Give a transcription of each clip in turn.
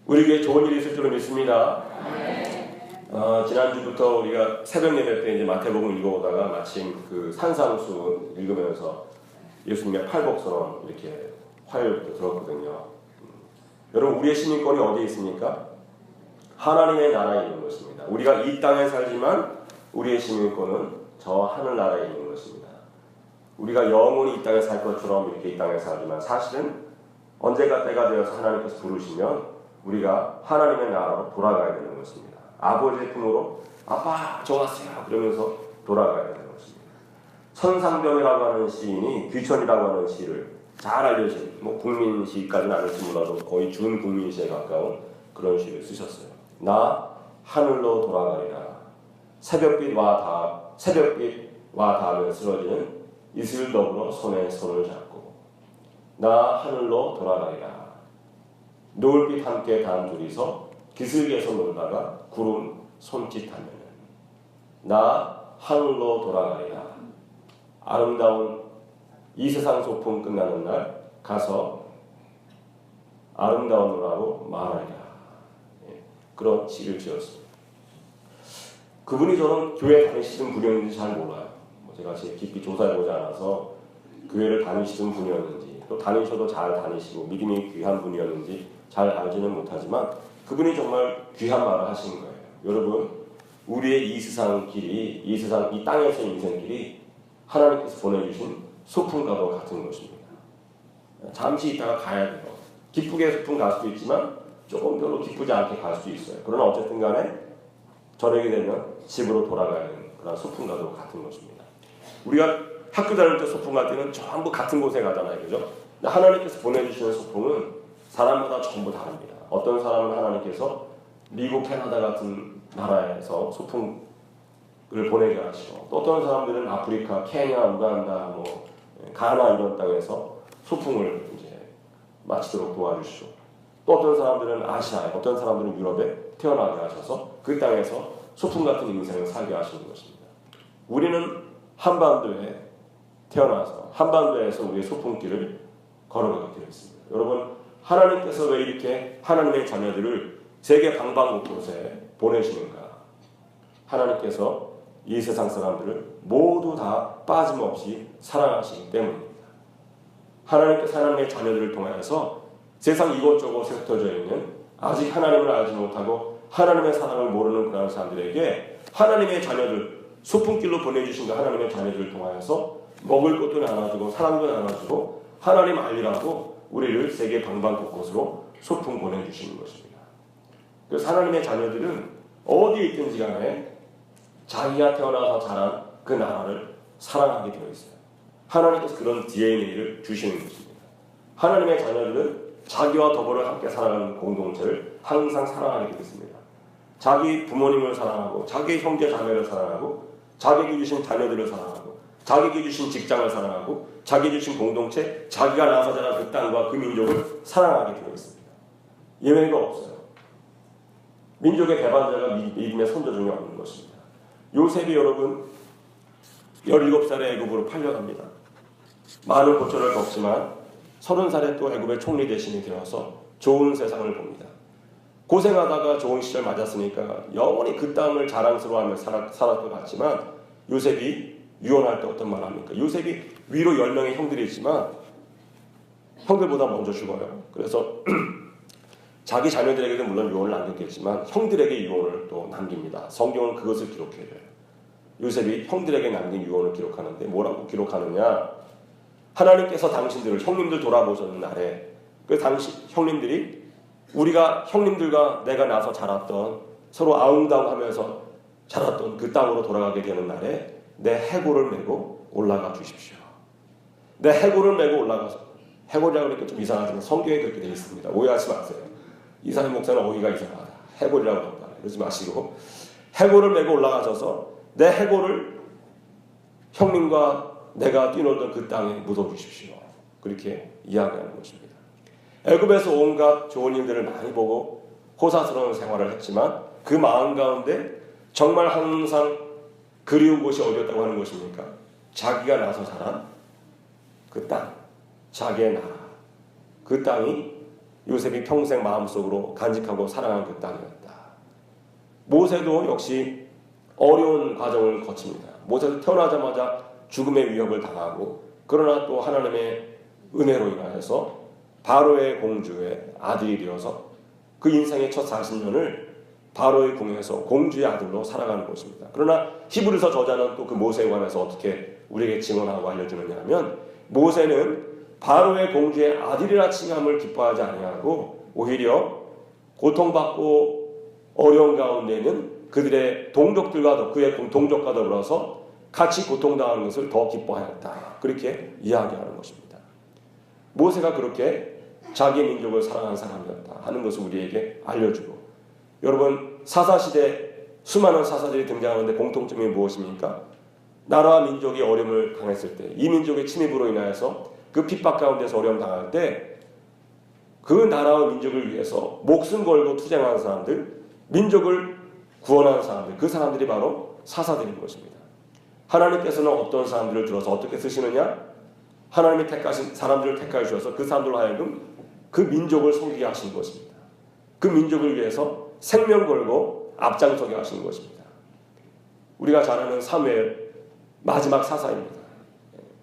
우리 교회에 좋은 일이 있을 줄로 믿습니다. 지난주부터 우리가 새벽 예배 때 이제 마태복음 읽어보다가 마침 그 산상수 읽으면서 예수님의 팔복선언 이렇게 화요일부터 들었거든요. 여러분, 우리의 시민권이 어디에 있습니까? 하나님의 나라에 있는 것입니다. 우리가 이 땅에 살지만 우리의 시민권은 저 하늘나라에 있는 것입니다. 우리가 영원히 이 땅에 살 것처럼 이렇게 이 땅에 살지만 사실은 언제가 때가 되어서 하나님께서 부르시면 우리가 하나님의 나라로 돌아가야 되는 것입니다. 아버지의 품으로 아빠 저 왔어요 그러면서 돌아가야 되는 것입니다. 천상병이라고 하는 시인이 귀천이라고 하는 시를 잘 알려진 국민 시까지는 아닐지 몰라도 거의 준국민 시에 가까운 그런 시를 쓰셨어요. 나 하늘로 돌아가리라. 새벽빛과 닿으면 쓰러지는 이슬 더불어 손에 손을 잡고 나 하늘로 돌아가리라. 노을빛 함께 단 둘이서 기슭에서 놀다가 구름 손짓하면 나 하늘로 돌아가리라. 아름다운 이 세상 소풍 끝나는 날 가서 아름다운 노라고 말하리라. 그런 시를 지었습니다. 그분이 저는 교회 다니시던 분이었는지 잘 몰라요. 제가 깊이 조사해보지 않아서 교회를 다니시던 분이었는지 또 다니셔도 잘 다니시고 믿음이 귀한 분이었는지 잘 알지는 못하지만 그분이 정말 귀한 말을 하신 거예요. 여러분, 우리의 이 세상 길이, 이 땅에서의 인생길이 하나님께서 보내주신 소풍과도 같은 것입니다. 잠시 있다가 가야 돼요. 기쁘게 소풍 갈 수도 있지만 조금 별로 기쁘지 않게 갈 수도 있어요. 그러나 어쨌든 간에 저녁이 되면 집으로 돌아가야 하는 그런 소풍과도 같은 것입니다. 우리가 학교 다닐 때 소풍 갈 때는 전부 같은 곳에 가잖아요. 그죠? 하나님께서 보내주시는 소풍은 사람마다 전부 다릅니다. 어떤 사람은 하나님께서 미국, 캐나다 같은 나라에서 소풍을 보내게 하시고 또 어떤 사람들은 아프리카, 케냐, 우간다, 가나 이런 땅에서 소풍을 이제 마치도록 도와주시고 또 어떤 사람들은 아시아에, 어떤 사람들은 유럽에 태어나게 하셔서 그 땅에서 소풍 같은 인생을 살게 하시는 것입니다. 우리는 한반도에 태어나서 한반도에서 우리의 소풍길을 걸어가게 되었습니다. 여러분, 하나님께서 왜 이렇게 하나님의 자녀들을 세계 방방곳곳에 보내시는가? 하나님께서 이 세상 사람들을 모두 다 빠짐없이 사랑하시기 때문입니다. 하나님께서 하나님의 자녀들을 통하여서 세상 이곳저곳에 흩어져 있는 아직 하나님을 알지 못하고 하나님의 사랑을 모르는 그런 사람들에게 하나님의 자녀들, 소풍길로 보내주신 그 하나님의 자녀들을 통하여서 먹을 것도 나눠주고 사랑도 나눠주고 하나님 알리라고 우리를 세계 방방곳곳으로 소풍 보내주시는 것입니다. 그래서 하나님의 자녀들은 어디에 있든지 간에 자기가 태어나서 자란 그 나라를 사랑하게 되어 있어요. 하나님께서 그런 DNA를 주시는 것입니다. 하나님의 자녀들은 자기와 더불어 함께 살아가는 공동체를 항상 사랑하게 되어 있습니다. 자기 부모님을 사랑하고 자기 형제 자매를 사랑하고 자기에게 주신 자녀들을 사랑하고 자기에게 주신 직장을 사랑하고 자기에게 주신 공동체, 자기가 나서 자란 그 땅과 그 민족을 사랑하게 되어 있습니다. 예외가 없어요. 민족의 배반자가 믿음의 선조 중에 없는 것입니다. 요셉이 여러분 17살에 애굽으로 팔려갑니다. 많은 고초를 겪지만 30살에 또 애굽의 총리 대신이 되어서 좋은 세상을 봅니다. 고생하다가 좋은 시절 맞았으니까 영원히 그 땅을 자랑스러워하며 살았을 것 같지만 요셉이 유언할 때 어떤 말을 합니까? 요셉이 위로 10명의 형들이 있지만 형들보다 먼저 죽어요. 그래서 자기 자녀들에게도 물론 유언을 남겼겠지만 형들에게 유언을 또 남깁니다. 성경은 그것을 기록해줘요. 요셉이 형들에게 남긴 유언을 기록하는데 뭐라고 기록하느냐? 하나님께서 당신들을 형님들 돌아보셨는 날에 그 당시 형님들이 우리가 형님들과 내가 나서 자랐던 서로 아웅다웅하면서 자랐던 그 땅으로 돌아가게 되는 날에 내 해골을 메고 올라가 주십시오. 내 해골을 메고 올라가서 해골이라고 하니까 좀 이상하지만 성경에 그렇게 되어 있습니다. 오해하지 마세요. 이사님 목사는 어휘가 이상하다. 해골이라고 한다. 그러지 마시고 해골을 메고 올라가셔서 내 해골을 형님과 내가 뛰놀던 그 땅에 묻어주십시오. 그렇게 이야기하는 것입니다. 애굽에서 온갖 좋은 일들을 많이 보고 호사스러운 생활을 했지만 그 마음 가운데 정말 항상 그리운 곳이 어디였다고 하는 것입니까? 자기가 나서 자란 그 땅, 자기의 나라, 그 땅이 요셉이 평생 마음속으로 간직하고 사랑한 그 땅이었다. 모세도 역시 어려운 과정을 거칩니다. 모세도 태어나자마자 죽음의 위협을 당하고, 그러나 또 하나님의 은혜로 인하여서 바로의 공주의 아들이 되어서 그 인생의 첫 40년을 바로의 궁에서 공주의 아들로 살아가는 것입니다. 그러나 히브리서 저자는 또 그 모세에 관해서 어떻게 우리에게 증언하고 알려주느냐 하면, 모세는 바로의 공주의 아들이라 칭함을 기뻐하지 아니하고 오히려 고통받고 어려운 가운데는 그들의 동족들과 그의 동족과 더불어서 같이 고통당하는 것을 더 기뻐하였다. 그렇게 이야기하는 것입니다. 모세가 그렇게 자기 민족을 사랑하는 사람이었다 하는 것을 우리에게 알려주고, 여러분, 사사시대 수많은 사사들이 등장하는데 공통점이 무엇입니까? 나라와 민족이 어려움을 당했을 때, 이 민족의 침입으로 인하여서 그 핍박 가운데서 어려움 당할 때 그 나라와 민족을 위해서 목숨 걸고 투쟁하는 사람들, 민족을 구원하는 사람들, 그 사람들이 바로 사사들인 것입니다. 하나님께서는 어떤 사람들을 들어서 어떻게 쓰시느냐? 하나님이 택하신 사람들을 택하여 주셔서 그 사람들로 하여금 그 민족을 섬기게 하시는 것입니다. 그 민족을 위해서 생명 걸고 앞장서게 하시는 것입니다. 우리가 잘 아는 사무엘, 마지막 사사입니다.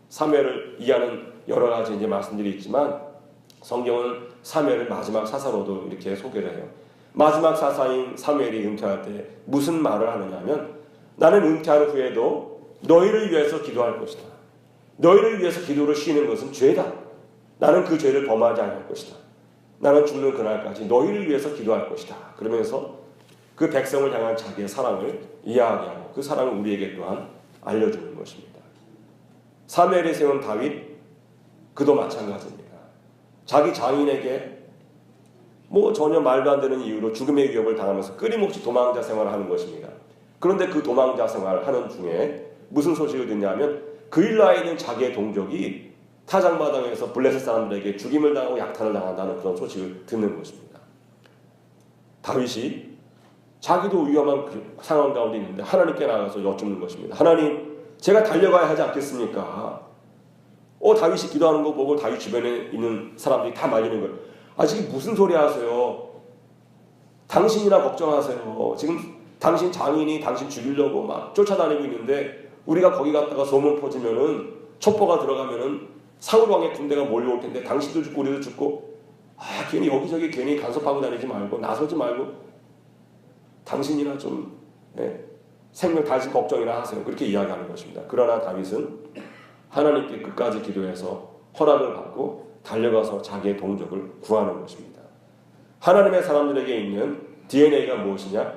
사무엘을 이해하는 여러 가지 이제 말씀들이 있지만, 성경은 사무엘을 마지막 사사로도 이렇게 소개를 해요. 마지막 사사인 사무엘이 은퇴할 때 무슨 말을 하느냐면, 나는 은퇴한 후에도 너희를 위해서 기도할 것이다. 너희를 위해서 기도를 쉬는 것은 죄다. 나는 그 죄를 범하지 않을 것이다. 나는 죽는 그날까지 너희를 위해서 기도할 것이다. 그러면서 그 백성을 향한 자기의 사랑을 이야기하고 그 사랑을 우리에게 또한 알려주는 것입니다. 사무엘이 세운 다윗, 그도 마찬가지입니다. 자기 장인에게 전혀 말도 안 되는 이유로 죽음의 위협을 당하면서 끊임없이 도망자 생활을 하는 것입니다. 그런데 그 도망자 생활을 하는 중에 무슨 소식을 듣냐면, 그일라에 있는 자기의 동족이 타작마당에서 블레셋 사람들에게 죽임을 당하고 약탈을 당한다는 그런 소식을 듣는 것입니다. 다윗이 자기도 위험한 그 상황 가운데 있는데 하나님께 나가서 여쭙는 것입니다. 하나님, 제가 달려가야 하지 않겠습니까? 다윗이 기도하는 거 보고 다윗 주변에 있는 사람들이 다 말리는 거예요. 지금 무슨 소리 하세요? 당신이나 걱정하세요. 지금 당신 장인이 당신 죽이려고 막 쫓아다니고 있는데, 우리가 거기 갔다가 소문 퍼지면은, 첩보가 들어가면은 사울왕의 군대가 몰려올 텐데 당신도 죽고 우리도 죽고, 괜히 여기저기 괜히 간섭하고 다니지 말고, 나서지 말고 당신이나 좀 생명 당신 걱정이나 하세요. 그렇게 이야기하는 것입니다. 그러나 다윗은 하나님께 끝까지 기도해서 허락을 받고 달려가서 자기의 동족을 구하는 것입니다. 하나님의 사람들에게 있는 DNA가 무엇이냐?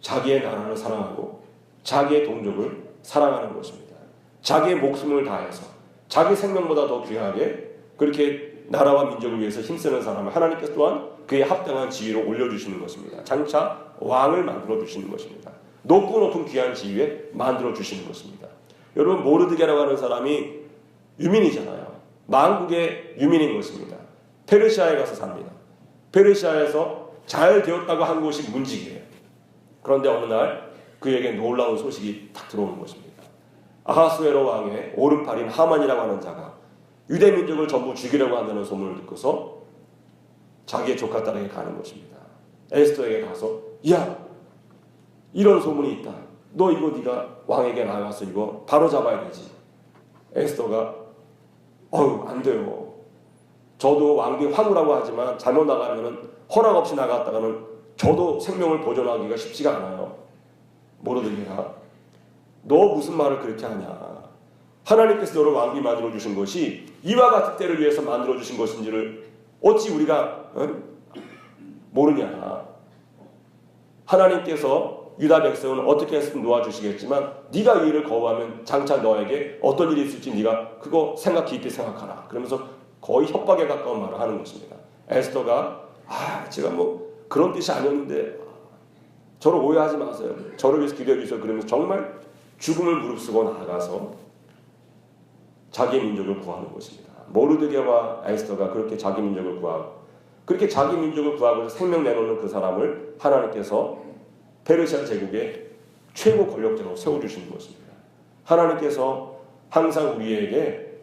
자기의 나라를 사랑하고 자기의 동족을 사랑하는 것입니다. 자기의 목숨을 다해서 자기 생명보다 더 귀하게 그렇게 나라와 민족을 위해서 힘쓰는 사람을 하나님께서 또한 그에 합당한 지위로 올려주시는 것입니다. 장차 왕을 만들어주시는 것입니다. 높고 높은 귀한 지위에 만들어주시는 것입니다. 여러분, 모르드게라고 하는 사람이 유민이잖아요. 만국의 유민인 것입니다. 페르시아에 가서 삽니다. 페르시아에서 잘 되었다고 한 곳이 문지기예요. 그런데 어느 날 그에게 놀라운 소식이 딱 들어오는 것입니다. 아하수에로 왕의 오른팔인 하만이라고 하는 자가 유대 민족을 전부 죽이려고 한다는 소문을 듣고서 자기의 조카 딸에게 가는 것입니다. 에스더에게 가서, 야, 이런 소문이 있다. 너 이거 네가 왕에게 나가서 이거 바로 잡아야 되지. 에스더가 안 돼요. 저도 왕비 황후라고 하지만 잘못 나가면은 허락 없이 나갔다가는 저도 생명을 보존하기가 쉽지가 않아요. 모르드게가, 너 무슨 말을 그렇게 하냐? 하나님께서 너를 왕비 만들어 주신 것이 이와 같은 때를 위해서 만들어 주신 것인지를 어찌 우리가 모르냐? 하나님께서 유다 백성은 어떻게 해서든 놓아주시겠지만 네가 이 일을 거부하면 장차 너에게 어떤 일이 있을지 네가 그거 깊이 생각하라. 그러면서 거의 협박에 가까운 말을 하는 것입니다. 에스더가 제가 그런 뜻이 아니었는데 저를 오해하지 마세요. 저를 위해서 기도해 주세요. 그러면서 정말 죽음을 무릅쓰고 나아가서 자기 민족을 구하는 것입니다. 모르드게와 에스더가 그렇게 자기 민족을 구하고, 그렇게 자기 민족을 구하고 생명 내놓는 그 사람을 하나님께서 페르시아 제국의 최고 권력자로 세워주시는 것입니다. 하나님께서 항상 우리에게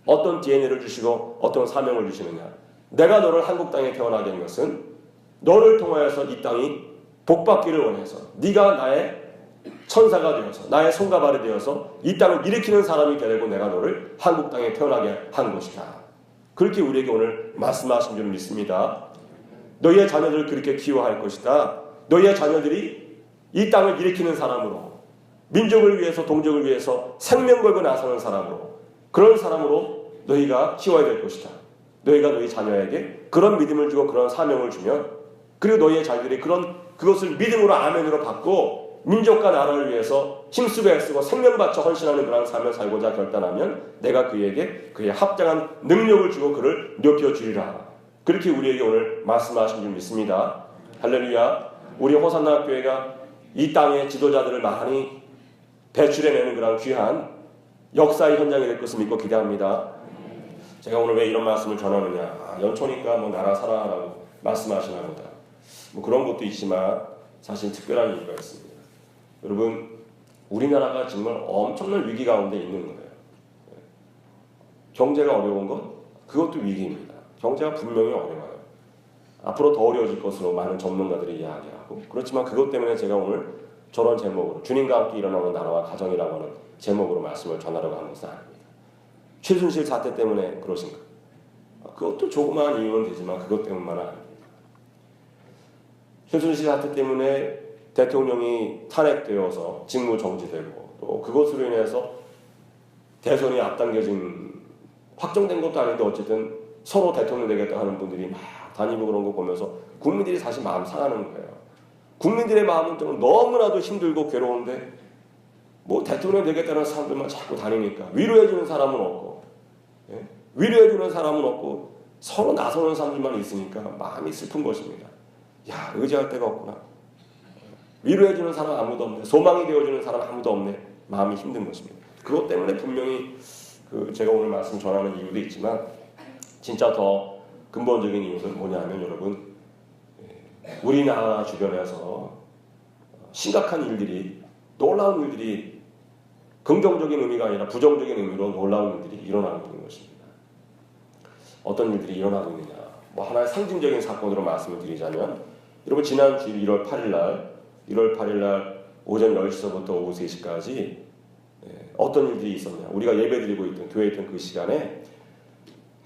어떤 DNA를 주시고 어떤 사명을 주시느냐, 내가 너를 한국 땅에 태어나게 한 것은 너를 통하여서 이 땅이 복받기를 원해서 네가 나의 천사가 되어서 나의 손과 발이 되어서 이 땅을 일으키는 사람이 되려고 내가 너를 한국 땅에 태어나게 한 것이다. 그렇게 우리에게 오늘 말씀하신 줄 믿습니다. 너희의 자녀들을 그렇게 키워할 것이다. 너희의 자녀들이 이 땅을 일으키는 사람으로, 민족을 위해서 동족을 위해서 생명 걸고 나서는 사람으로, 그런 사람으로 너희가 키워야 될 것이다. 너희가 너희 자녀에게 그런 믿음을 주고 그런 사명을 주면, 그리고 너희의 자녀들이 그것을 믿음으로 아멘으로 받고 민족과 나라를 위해서 힘쓰고 애쓰고 생명 바쳐 헌신하는 그런 삶을 살고자 결단하면 내가 그에게 그의 합당한 능력을 주고 그를 높여주리라. 그렇게 우리에게 오늘 말씀하신 줄 믿습니다. 할렐루야. 우리 호산나 교회가 이 땅의 지도자들을 많이 배출해내는 그런 귀한 역사의 현장이 될 것을 믿고 기대합니다. 제가 오늘 왜 이런 말씀을 전하느냐, 연초니까 뭐 나라 사랑하라고 말씀하시나 보다, 뭐 그런 것도 있지만 사실 특별한 이유가 있습니다. 여러분, 우리나라가 정말 엄청난 위기 가운데 있는 거예요. 경제가 어려운 것, 그것도 위기입니다. 경제가 분명히 어려워요. 앞으로 더 어려워질 것으로 많은 전문가들이 이야기하고, 그렇지만 그것 때문에 제가 오늘 저런 제목으로 주님과 함께 일어나는 나라와 가정이라고 하는 제목으로 말씀을 전하려고 하는 것은 아닙니다. 최순실 사태 때문에 그러신가? 그것도 조그마한 이유는 되지만 그것 때문만은 아닙니다. 최순실 사태 때문에 대통령이 탄핵되어서 직무 정지되고, 또 그것으로 인해서 대선이 앞당겨진, 확정된 것도 아닌데 어쨌든 서로 대통령 되겠다 하는 분들이 막 다니고 그런 거 보면서 국민들이 사실 마음 상하는 거예요. 국민들의 마음은 좀 너무나도 힘들고 괴로운데 뭐 대통령 되겠다는 사람들만 자꾸 다니니까 위로해주는 사람은 없고, 위로해주는 사람은 없고 서로 나서는 사람들만 있으니까 마음이 슬픈 것입니다. 야, 의지할 데가 없구나. 위로해주는 사람 아무도 없네. 소망이 되어주는 사람 아무도 없네. 마음이 힘든 것입니다. 그것 때문에 분명히 제가 오늘 말씀 전하는 이유도 있지만, 진짜 더 근본적인 이유는 뭐냐면, 여러분, 우리나라 주변에서 심각한 일들이, 놀라운 일들이, 긍정적인 의미가 아니라 부정적인 의미로 놀라운 일들이 일어나고 있는 것입니다. 어떤 일들이 일어나고 있느냐, 뭐 하나의 상징적인 사건으로 말씀을 드리자면, 여러분, 지난 주일 1월 8일 오전 10시부터 오후 3시까지 어떤 일들이 있었냐. 우리가 예배드리고 있던, 교회에 있던 그 시간에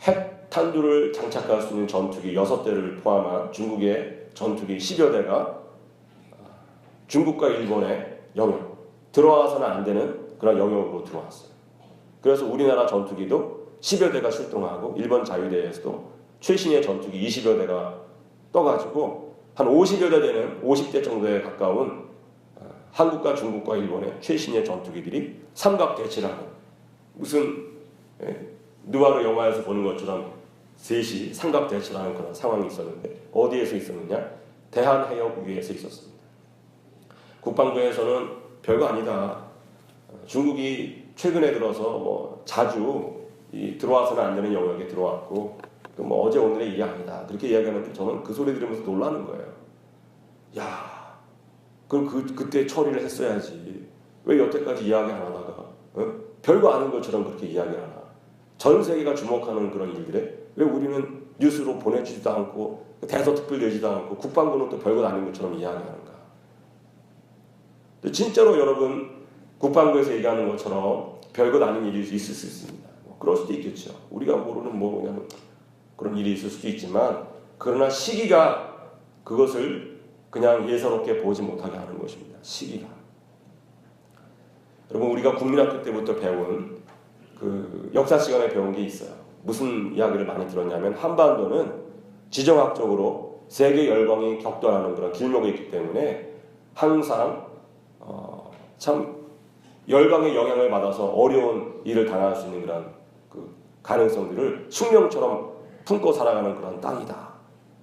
핵탄두를 장착할 수 있는 전투기 6대를 포함한 중국의 전투기 10여 대가 중국과 일본의 영역, 들어와서는 안 되는 그런 영역으로 들어왔어요. 그래서 우리나라 전투기도 10여 대가 출동하고, 일본 자유대에서도 최신의 전투기 20여 대가 떠가지고 한 50여 대 되는 50대 정도에 가까운 한국과 중국과 일본의 최신의 전투기들이 삼각대치라는, 무슨 느와르 영화에서 보는 것처럼 셋이 삼각대치라는 그런 상황이 있었는데, 어디에서 있었느냐? 대한해협 위에서 있었습니다. 국방부에서는 별거 아니다, 중국이 최근에 들어서 뭐 자주 들어와서는 안 되는 영역에 들어왔고, 뭐 어제 오늘의 일이 아니다, 그렇게 이야기하는데 저는 그 소리 들으면서 놀라는 거예요. 야, 그럼 그때 처리를 했어야지. 왜 여태까지 이야기 안 하다가 별거 아닌 것처럼 그렇게 이야기를 하나? 전 세계가 주목하는 그런 일들에 왜 우리는 뉴스로 보내지도 않고 대서특필 내지도 않고 국방부는 또 별거 아닌 것처럼 이야기하는가? 진짜로 여러분, 국방부에서 얘기하는 것처럼 별것 아닌 일이 있을 수 있습니다. 그럴 수도 있겠죠. 우리가 모르는 뭐 그냥 그런 일이 있을 수도 있지만, 그러나 시기가 그것을 그냥 예사롭게 보지 못하게 하는 것입니다. 시기가. 여러분, 우리가 국민학교 때부터 배운 그 역사 시간에 배운 게 있어요. 무슨 이야기를 많이 들었냐면, 한반도는 지정학적으로 세계 열강이 격돌하는 그런 길목에 있기 때문에 항상 참 열강의 영향을 받아서 어려운 일을 당할 수 있는 그런 그 가능성들을 숙명처럼 품고 살아가는 그런 땅이다.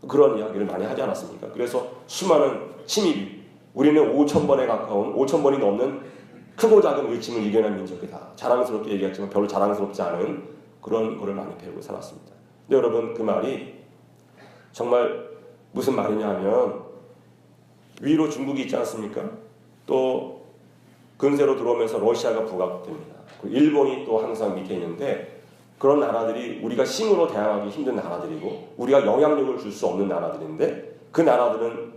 그런 이야기를 많이 하지 않았습니까? 그래서 수많은 침입이, 우리는 5,000번에 가까운, 5,000번이 넘는 크고 작은 의침을 이겨낸 민족이다. 자랑스럽게 얘기했지만 별로 자랑스럽지 않은 그런 거를 많이 배우고 살았습니다. 근데 여러분, 그 말이 정말 무슨 말이냐 하면, 위로 중국이 있지 않습니까? 또 근세로 들어오면서 러시아가 부각됩니다. 일본이 또 항상 밑에 있는데, 그런 나라들이 우리가 힘으로 대항하기 힘든 나라들이고 우리가 영향력을 줄 수 없는 나라들인데 그 나라들은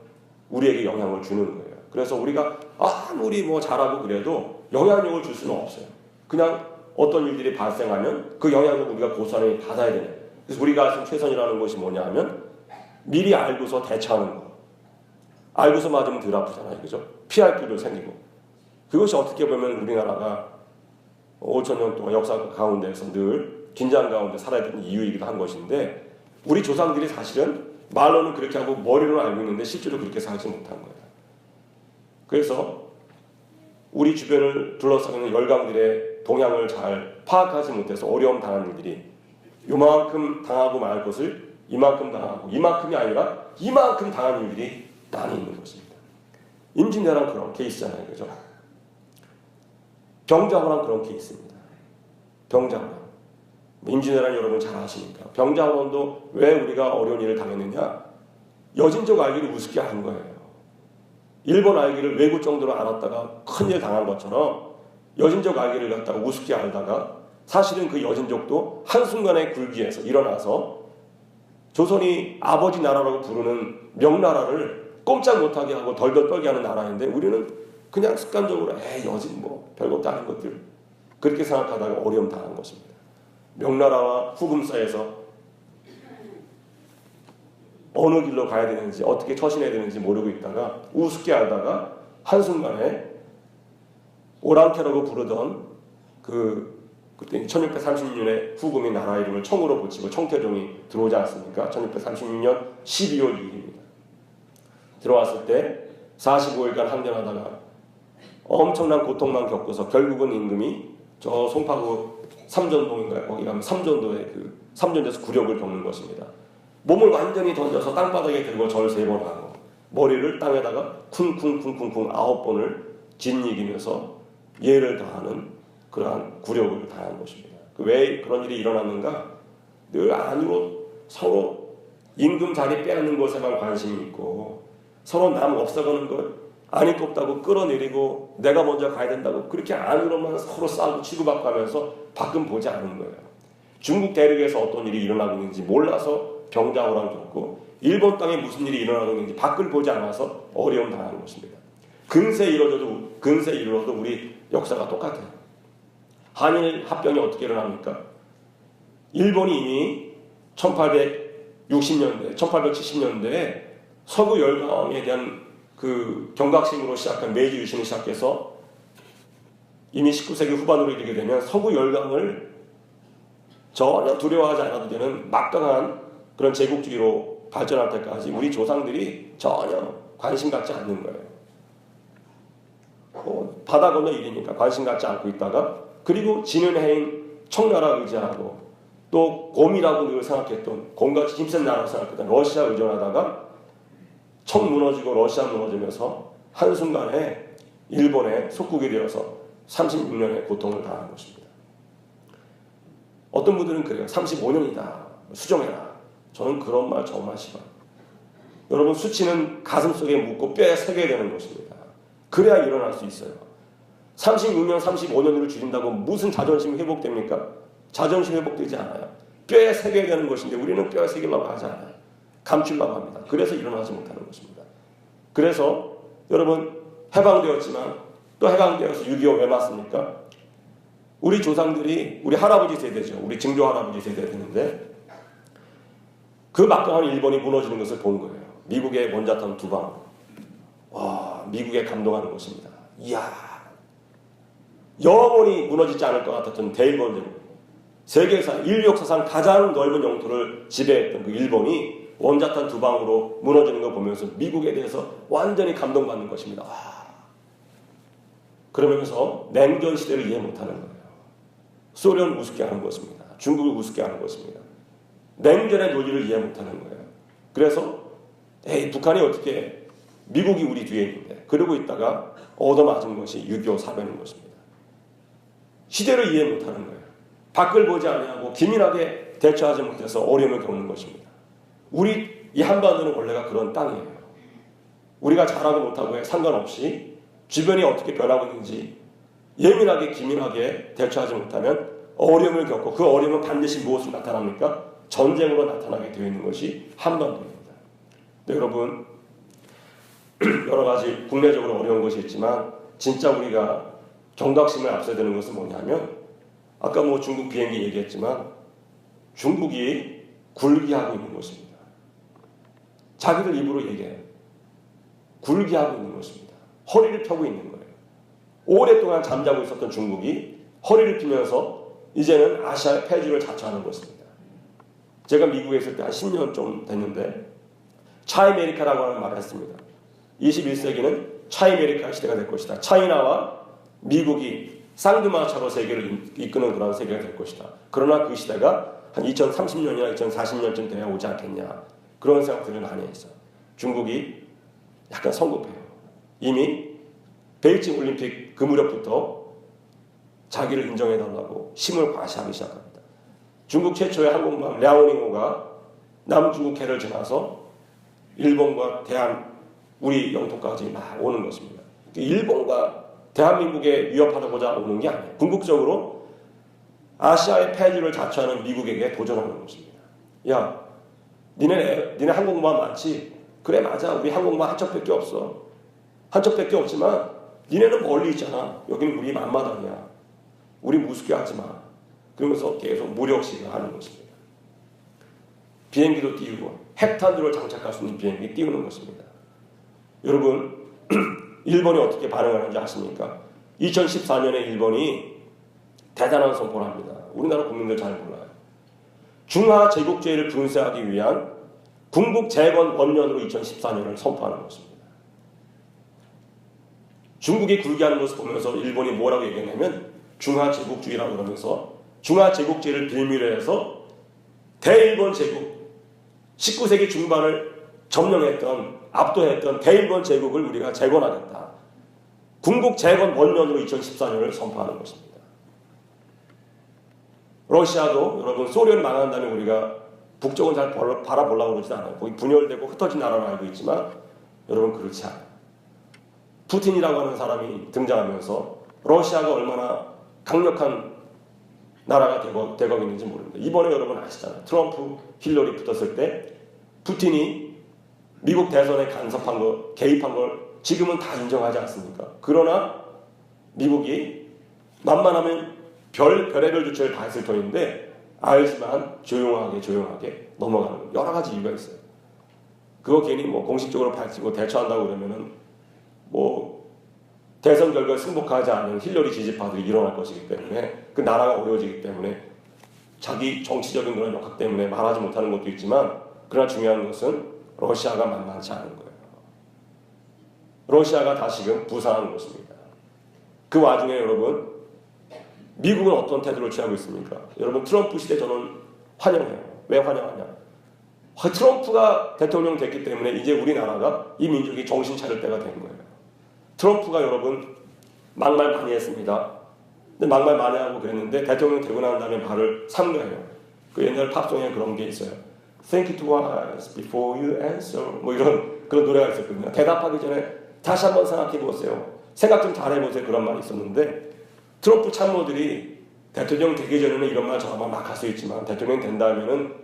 우리에게 영향을 주는 거예요. 그래서 우리가 아무리 뭐 잘하고 그래도 영향력을 줄 수는 없어요. 그냥 어떤 일들이 발생하면 그 영향력을 우리가 고스란히 받아야 되는. 그래서 우리가 지금 최선이라는 것이 뭐냐 하면 미리 알고서 대처하는 거. 알고서 맞으면 덜 아프잖아요. 그죠? 피할 길도 생기고. 그것이 어떻게 보면 우리나라가 5,000년 동안 역사 가운데에서 늘 긴장 가운데 살아야 되는 이유이기도 한 것인데 우리 조상들이 사실은 말로는 그렇게 하고 머리로는 알고 있는데 실제로 그렇게 살지 못한 거예요. 그래서 우리 주변을 둘러싸고 있는 열강들의 동향을 잘 파악하지 못해서 어려움 당하는 일들이 요만큼 당하고 말 것을 이만큼 당하고 이만큼이 아니라 이만큼 당하는 일들이 많이 있는 것입니다. 임진왜란 그런 케이스잖아요. 그죠? 병자호란 그런 케이스입니다. 병자호란. 임진왜란 여러분 잘 아시니까. 병자호란도 왜 우리가 어려운 일을 당했느냐? 여진족 알기를 우습게 한 거예요. 일본 알기를 외국 정도로 알았다가 큰일 당한 것처럼 여진족 알기를 갖다가 우습게 알다가 사실은 그 여진족도 한순간에 굴기에서 일어나서 조선이 아버지 나라라고 부르는 명나라를 꼼짝 못하게 하고 덜덜 떨게 하는 나라인데 우리는 그냥 습관적으로 여진 뭐 별것도 아닌 것들 그렇게 생각하다가 어려움 당한 것입니다. 명나라와 후금 사이에서 어느 길로 가야 되는지 어떻게 처신해야 되는지 모르고 있다가 우습게 알다가 한순간에 오랑캐라고 부르던 그때 1636년에 후금이 나라 이름을 청으로 붙이고 청태종이 들어오지 않습니까? 1636년 12월 2일입니다. 들어왔을 때 45일간 항전하다가 엄청난 고통만 겪어서 결국은 임금이 저 송파구 삼전동인가요? 거기 가면 삼전도에 삼전도에서 굴욕을 겪는 것입니다. 몸을 완전히 던져서 땅바닥에 들고 절 3번 하고 머리를 땅에다가 쿵쿵쿵쿵쿵 9번을 짓이기면서 예를 다하는 그러한 굴욕을 당한 것입니다. 왜 그런 일이 일어났는가? 늘 안으로 서로 임금 자리 빼앗는 것에만 관심이 있고 서로 남 없어가는 것 아니고 없다고 끌어내리고 내가 먼저 가야 된다고 그렇게 안으로만 서로 싸우고 치고받고 하면서 밖은 보지 않은 거예요. 중국 대륙에서 어떤 일이 일어나고 있는지 몰라서 병자호란 겪고 일본 땅에 무슨 일이 일어나고 있는지 밖을 보지 않아서 어려움 당하는 것입니다. 근세 이르러도 우리 역사가 똑같아요. 한일 합병이 어떻게 일어납니까? 일본이 이미 1860년대, 1870년대에 서구 열강에 대한 경각심으로 시작한 메이지 유신을 시작해서 이미 19세기 후반으로 이르게 되면 서구 열강을 전혀 두려워하지 않아도 되는 막강한 그런 제국주의로 발전할 때까지 우리 조상들이 전혀 관심 갖지 않는 거예요. 바다 건너 일이니까 관심 갖지 않고 있다가 그리고 지는 해인 청나라 의지하고 또 곰이라고 늘 생각했던 곰같이 힘센 나라라고 생각했던 러시아 의존하다가 청 무너지고 러시아 무너지면서 한순간에 일본의 속국이 되어서 36년의 고통을 당한 것입니다. 어떤 분들은 그래요. 35년이다. 수정해라. 저는 그런 말 정말 싫어요. 여러분 수치는 가슴속에 묻고 뼈에 새겨야 되는 것입니다. 그래야 일어날 수 있어요. 36년, 35년으로 줄인다고 무슨 자존심이 회복됩니까? 자존심 회복되지 않아요. 뼈에 새겨야 되는 것인데 우리는 뼈에 새기려고 하지 않아요. 감추려고 합니다. 그래서 일어나지 못하는 것입니다. 그래서 여러분 해방되었지만 또 해방되어서 6.25 왜 맞습니까? 우리 조상들이 우리 할아버지 세대죠. 우리 증조 할아버지 세대 되는데 그 막강한 일본이 무너지는 것을 본 거예요. 미국의 원자탄 2방. 와, 미국에 감동하는 것입니다. 이야, 영원히 무너지지 않을 것 같았던 대일본 제국. 세계사 인류 역사상 가장 넓은 영토를 지배했던 그 일본이 원자탄 2방으로 무너지는 걸 보면서 미국에 대해서 완전히 감동받는 것입니다. 와. 그러면서 냉전 시대를 이해 못하는 거예요. 소련 우습게 하는 것입니다. 중국을 우습게 하는 것입니다. 냉전의 논리를 이해 못하는 거예요. 그래서 북한이 어떻게 미국이 우리 뒤에 있는데 그러고 있다가 얻어맞은 것이 6.25 사변인 것입니다. 시대를 이해 못하는 거예요. 밖을 보지 아니하고 기민하게 대처하지 못해서 어려움을 겪는 것입니다. 우리 이 한반도는 원래가 그런 땅이에요. 우리가 잘하고 못하고에 상관없이 주변이 어떻게 변하고 있는지 예민하게 기민하게 대처하지 못하면 어려움을 겪고 그 어려움은 반드시 무엇으로 나타납니까? 전쟁으로 나타나게 되어 있는 것이 한반도입니다. 네, 여러분, 여러 가지 국내적으로 어려운 것이 있지만 진짜 우리가 경각심을 앞서야 되는 것은 뭐냐면, 아까 뭐 중국 비행기 얘기했지만 중국이 굴기하고 있는 것입니다. 자기들 입으로 얘기해요. 굴기하고 있는 것입니다. 허리를 펴고 있는 거예요. 오랫동안 잠자고 있었던 중국이 허리를 펴면서 이제는 아시아의 폐주를 자처하는 것입니다. 제가 미국에 있을 때 한 10년 좀 됐는데 차이메리카라고 하는 말을 했습니다. 21세기는 차이메리카 시대가 될 것이다. 차이나와 미국이 쌍두마차로 세계를 이끄는 그런 세계가 될 것이다. 그러나 그 시대가 한 2030년이나 2040년쯤 돼야 오지 않겠냐. 그런 생각들을 많이 했어요. 중국이 약간 성급해요. 이미 베이징 올림픽 그 무렵부터 자기를 인정해달라고 힘을 과시하기 시작합니다. 중국 최초의 항공모함 랴오닝호가 남중국해를 지나서 일본과 우리 영토까지 막 오는 것입니다. 일본과 대한민국에 위협하고자 오는 게 아니에요. 궁극적으로 아시아의 폐주를 자처하는 미국에게 도전하는 것입니다. 야, 니네 항공모함 많지? 그래, 맞아. 우리 항공모함 한 척밖에 없어. 한 척밖에 없지만 니네는 멀리 있잖아. 여기는 우리 앞마당이야. 우리 무섭게 하지 마. 그러면서 계속 무력시를 하는 것입니다. 비행기도 띄우고 핵탄두를 장착할 수 있는 비행기 띄우는 것입니다. 여러분, 일본이 어떻게 반응하는지 아십니까? 2014년에 일본이 대단한 선포를 합니다. 우리나라 국민들 잘 몰라요. 중화 제국주의를 분쇄하기 위한 궁극 재건 원년으로 2014년을 선포하는 것입니다. 중국이 굴기하는 것을 보면서 일본이 뭐라고 얘기했냐면 중화 제국주의라고 그러면서 중화 제국주의를 빌미로 해서 대일본 제국, 19세기 중반을 압도했던 대일본 제국을 우리가 재건하겠다. 궁극 재건 원년으로 2014년을 선포하는 것입니다. 러시아도 여러분 소련 망한 다음에 우리가 북쪽은 잘 바라보려고 그러지 않아요. 거기 분열되고 흩어진 나라로 알고 있지만 여러분 그렇지 않아요. 푸틴이라고 하는 사람이 등장하면서 러시아가 얼마나 강력한 나라가 되고 있는지 모릅니다. 이번에 여러분 아시잖아요. 트럼프, 힐러리 붙었을 때 푸틴이 미국 대선에 간섭한 거, 개입한 걸 지금은 다 인정하지 않습니까? 그러나 미국이 만만하면 별의별 조치를 다 했을 터인데 알지만 조용하게 넘어가는 여러 가지 이유가 있어요. 그거 괜히 뭐 공식적으로 밝히고 대처한다고 그러면은 뭐 대선 결과에 승복하지 않는 힐러리 지지파들이 일어날 것이기 때문에 그 나라가 어려워지기 때문에 자기 정치적인 그런 역학 때문에 말하지 못하는 것도 있지만 그러나 중요한 것은 러시아가 만만치 않은 거예요. 러시아가 다시금 부상한 것입니다. 그 와중에 여러분 미국은 어떤 태도를 취하고 있습니까? 여러분 트럼프 시대 저는 환영해요. 왜 환영하냐? 트럼프가 대통령 됐기 때문에 이제 우리나라가 이 민족이 정신 차릴 때가 된 거예요. 트럼프가 여러분 막말 많이 했습니다. 근데 막말 많이 하고 그랬는데 대통령 되고 난 다음에 말을 삼가해요. 그 옛날 팝송에 그런 게 있어요. Think twice before you answer. 뭐 이런 그런 노래가 있었거든요. 대답하기 전에 다시 한번 생각해 보세요. 생각 좀 잘해보세요. 그런 말이 있었는데 트럼프 참모들이 대통령 되기 전에는 이런 말 저런 말 막 할 수 있지만 대통령 된 다음에는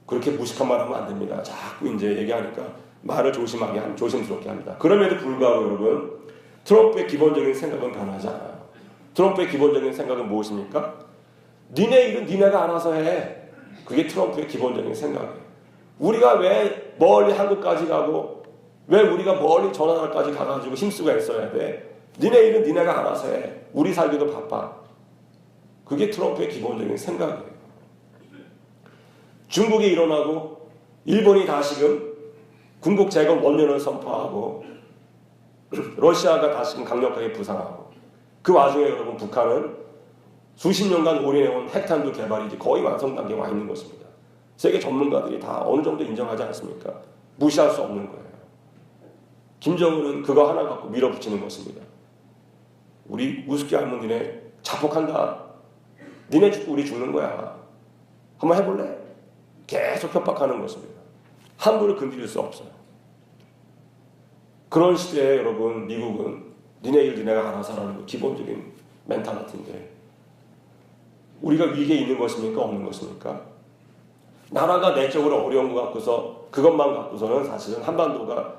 그렇게 무식한 말 하면 안 됩니다. 자꾸 이제 얘기하니까 말을 조심스럽게 합니다. 그럼에도 불구하고 여러분 트럼프의 기본적인 생각은 변하지 않아요. 트럼프의 기본적인 생각은 무엇입니까? 니네 일은 니네가 알아서 해. 그게 트럼프의 기본적인 생각이에요. 우리가 왜 멀리 한국까지 가고 왜 우리가 멀리 저 나라까지 가가지고 힘쓰고 애써야 돼? 니네 일은 니네가 알아서 해. 우리 살기도 바빠. 그게 트럼프의 기본적인 생각이에요. 중국이 일어나고 일본이 다시금 군국 재건 원년을 선포하고 러시아가 다시금 강력하게 부상하고 그 와중에 여러분 북한은 수십 년간 올인해온 핵탄두 개발이 이제 거의 완성 단계에 와 있는 것입니다. 세계 전문가들이 다 어느 정도 인정하지 않습니까? 무시할 수 없는 거예요. 김정은은 그거 하나 갖고 밀어붙이는 것입니다. 우리 우습게 알면 니네 자폭한다. 니네 죽고 우리 죽는 거야. 한번 해볼래? 계속 협박하는 것입니다. 함부로 건드릴 수 없어요. 그런 시대에 여러분 미국은 니네 일 니네가 알아서 하라는 거 기본적인 멘탈리티인데 우리가 위기에 있는 것입니까? 없는 것입니까? 나라가 내적으로 어려운 것 같고서 그것만 갖고서는 사실은 한반도가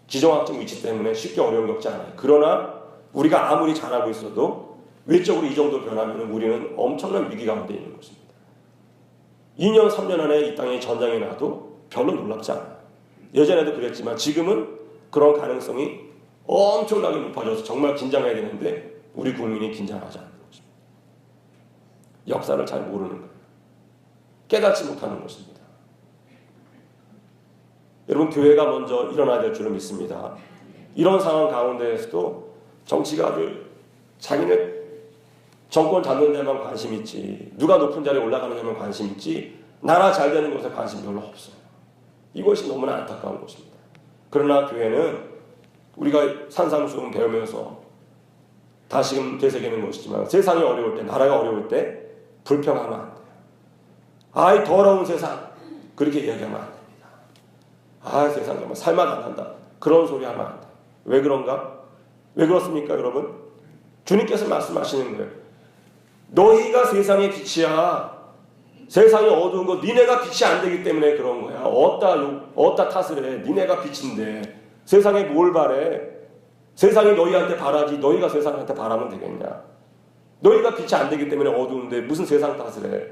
지정학적 위치 때문에 쉽게 어려움 겪지 않아요. 그러나 우리가 아무리 잘하고 있어도 외적으로 이 정도 변하면 우리는 엄청난 위기 가운데 있는 것입니다. 2년, 3년 안에 이 땅에 전쟁이 나도 별로 놀랍지 않아요. 예전에도 그랬지만 지금은 그런 가능성이 엄청나게 높아져서 정말 긴장해야 되는데 우리 국민이 긴장하지 않는 것입니다. 역사를 잘 모르는 거예요. 깨닫지 못하는 것입니다. 여러분, 교회가 먼저 일어나야 될 줄을 믿습니다. 이런 상황 가운데에서도 정치가 아주 자기네 정권 잡는 데만 관심 있지, 누가 높은 자리에 올라가는 데만 관심 있지, 나라 잘 되는 것에 관심 별로 없어요. 이것이 너무나 안타까운 것입니다. 그러나 교회는 우리가 산상수훈 배우면서 다시금 되새기는 것이지만 세상이 어려울 때, 나라가 어려울 때 불평하면 안 돼요. 아이 더러운 세상, 그렇게 이야기하면 안 됩니다. 아, 세상 정말 살맛 안 난다, 그런 소리 하면 안 돼요. 왜 그런가? 왜 그렇습니까, 여러분? 주님께서 말씀하시는 거예요. 너희가 세상의 빛이야. 세상이 어두운 거 니네가 빛이 안 되기 때문에 그런 거야. 어디다 탓을 해. 니네가 빛인데 세상에 뭘 바래? 세상이 너희한테 바라지 너희가 세상한테 바라면 되겠냐? 너희가 빛이 안 되기 때문에 어두운데 무슨 세상 탓을 해?